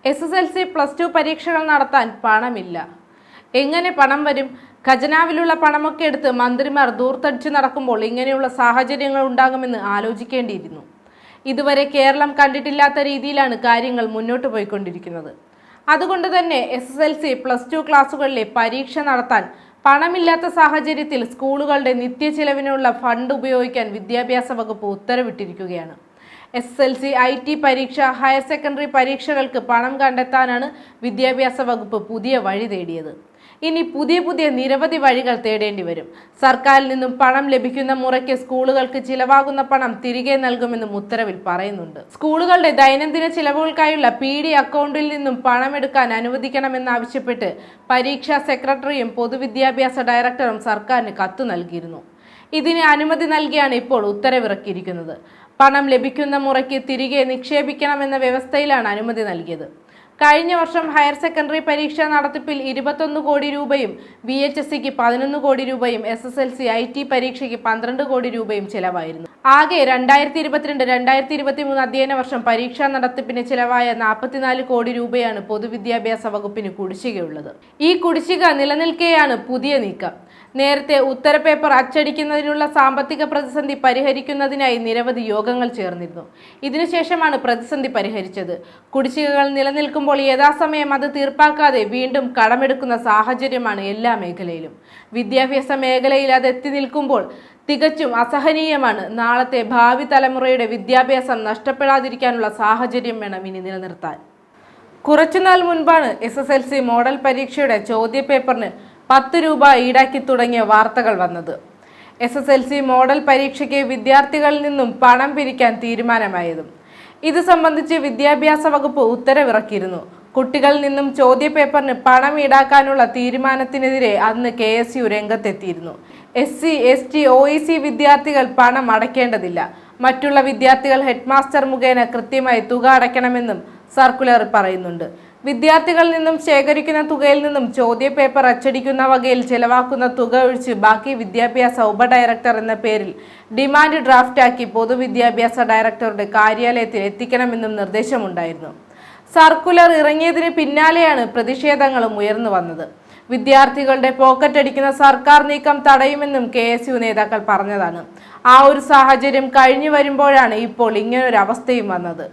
SSLC +2 പരീക്ഷകൾ നടത്താൻ പണമില്ല. എങ്ങനെ പണം വരും? ഖജനാവിലുള്ള പണമൊക്കെ എടുത്ത് മന്ത്രിമാർ ദൂർത്തടിച്ചു നടക്കുമ്പോൾ ഇങ്ങനെയുള്ള സാഹചര്യങ്ങൾ ഉണ്ടാകുമെന്ന് ആലോചിക്കേണ്ടിയിരുന്നു. ഇതുവരെ കേരളം കണ്ടിട്ടില്ലാത്ത രീതിയിലാണ് കാര്യങ്ങൾ മുന്നോട്ട് പോയിക്കൊണ്ടിരിക്കുന്നത്. അതുകൊണ്ട് തന്നെ SSLC +2 ക്ലാസുകളിലെ പരീക്ഷ നടത്താൻ പണമില്ലാത്ത സാഹചര്യത്തിൽ സ്കൂളുകളുടെ നിത്യചെലവിനുള്ള ഫണ്ട് ഉപയോഗിക്കാൻ വിദ്യാഭ്യാസ വകുപ്പ് ഉത്തരവിട്ടിരിക്കുകയാണ്. SSLC, IT പരീക്ഷ, ഹയർ സെക്കൻഡറി പരീക്ഷകൾക്ക് പണം കണ്ടെത്താനാണ് വിദ്യാഭ്യാസ വകുപ്പ് പുതിയ വഴി തേടിയത്. ഇനി പുതിയ നിരവധി വഴികൾ തേടേണ്ടി വരും. സർക്കാരിൽ നിന്നും പണം ലഭിക്കുന്ന മുറയ്ക്ക് സ്കൂളുകൾക്ക് ചിലവാകുന്ന പണം തിരികെ നൽകുമെന്നും ഉത്തരവിൽ പറയുന്നുണ്ട്. സ്കൂളുകളുടെ ദൈനംദിന ചിലവുകൾക്കായുള്ള PD അക്കൗണ്ടിൽ നിന്നും പണമെടുക്കാൻ അനുവദിക്കണമെന്നാവശ്യപ്പെട്ട് പരീക്ഷാ സെക്രട്ടറിയും പൊതുവിദ്യാഭ്യാസ ഡയറക്ടറും സർക്കാരിന് കത്ത് നൽകിയിരുന്നു. ഇതിന് അനുമതി നൽകിയാണ് ഇപ്പോൾ ഉത്തരവിറക്കിയിരിക്കുന്നത്. പണം ലഭിക്കുന്ന മുറയ്ക്ക് തിരികെ നിക്ഷേപിക്കണമെന്ന വ്യവസ്ഥയിലാണ് അനുമതി നൽകിയത്. കഴിഞ്ഞ വർഷം ഹയർ സെക്കൻഡറി പരീക്ഷാ നടത്തിപ്പിൽ 21 കോടി രൂപയും VHSEക്ക് 11 കോടി രൂപയും SSLC IT പരീക്ഷയ്ക്ക് 12 കോടി രൂപയും ചിലവായിരുന്നു. ആകെ 2022-2023 അധ്യയന വർഷം പരീക്ഷാ നടത്തിപ്പിന് ചിലവായ 44 കോടി രൂപയാണ് പൊതുവിദ്യാഭ്യാസ വകുപ്പിന് കുടിശ്ശികയുള്ളത്. ഈ കുടിശ്ശിക നിലനിൽക്കെയാണ് പുതിയ നീക്കം. നേരത്തെ ഉത്തരപേപ്പർ അച്ചടിക്കുന്നതിനുള്ള സാമ്പത്തിക പ്രതിസന്ധി പരിഹരിക്കുന്നതിനായി നിരവധി യോഗങ്ങൾ ചേർന്നിരുന്നു. ഇതിനുശേഷമാണ് പ്രതിസന്ധി പരിഹരിച്ചത്. കുടിശ്ശികകൾ നിലനിൽക്കുമ്പോൾ യഥാസമയം അത് തീർപ്പാക്കാതെ വീണ്ടും കടമെടുക്കുന്ന സാഹചര്യമാണ് എല്ലാ മേഖലയിലും. വിദ്യാഭ്യാസ മേഖലയിൽ അത് എത്തി നിൽക്കുമ്പോൾ തികച്ചും അസഹനീയമാണ്. നാളത്തെ ഭാവി തലമുറയുടെ വിദ്യാഭ്യാസം നഷ്ടപ്പെടാതിരിക്കാനുള്ള സാഹചര്യം വേണം ഇനി നിലനിർത്താൻ. കുറച്ചുനാൾ മുൻപാണ് SSLC മോഡൽ പരീക്ഷയുടെ ചോദ്യപേപ്പറിന് 10 രൂപ ഈടാക്കി തുടങ്ങിയ വാർത്തകൾ വന്നത്. SSLC മോഡൽ പരീക്ഷയ്ക്ക് വിദ്യാർത്ഥികളിൽ നിന്നും പണം പിരിക്കാൻ തീരുമാനമായതും. ഇത് സംബന്ധിച്ച് വിദ്യാഭ്യാസ വകുപ്പ് ഉത്തരവിറക്കിയിരുന്നു. കുട്ടികളിൽ നിന്നും ചോദ്യപേപ്പറിന് പണം ഈടാക്കാനുള്ള തീരുമാനത്തിനെതിരെ അന്ന് KSU രംഗത്തെത്തിയിരുന്നു. SC, ST, OEC വിദ്യാർത്ഥികൾ പണം അടയ്ക്കേണ്ടതില്ല. മറ്റുള്ള വിദ്യാർത്ഥികൾ ഹെഡ്മാസ്റ്റർ മുഖേന കൃത്യമായി തുക അടയ്ക്കണമെന്നും സർക്കുലറിൽ പറയുന്നുണ്ട്. വിദ്യാർത്ഥികളിൽ നിന്നും ശേഖരിക്കുന്ന തുകയിൽ നിന്നും ചോദ്യപേപ്പർ അച്ചടിക്കുന്ന വകയിൽ ചെലവാക്കുന്ന തുക ഒഴിച്ച് ബാക്കി വിദ്യാഭ്യാസ ഉപഡയറക്ടർ എന്ന പേരിൽ ഡിമാൻഡ് ഡ്രാഫ്റ്റാക്കി പൊതുവിദ്യാഭ്യാസ ഡയറക്ടറുടെ കാര്യാലയത്തിൽ എത്തിക്കണമെന്നും നിർദ്ദേശമുണ്ടായിരുന്നു. സർക്കുലർ ഇറങ്ങിയതിന് പിന്നാലെയാണ് പ്രതിഷേധങ്ങളും ഉയർന്നു വന്നത്. വിദ്യാർത്ഥികളുടെ പോക്കറ്റ് അടിക്കുന്ന സർക്കാർ നീക്കം തടയുമെന്നും KSU നേതാക്കൾ പറഞ്ഞതാണ്. ആ ഒരു സാഹചര്യം കഴിഞ്ഞു വരുമ്പോഴാണ് ഇപ്പോൾ ഇങ്ങനൊരു അവസ്ഥയും വന്നത്.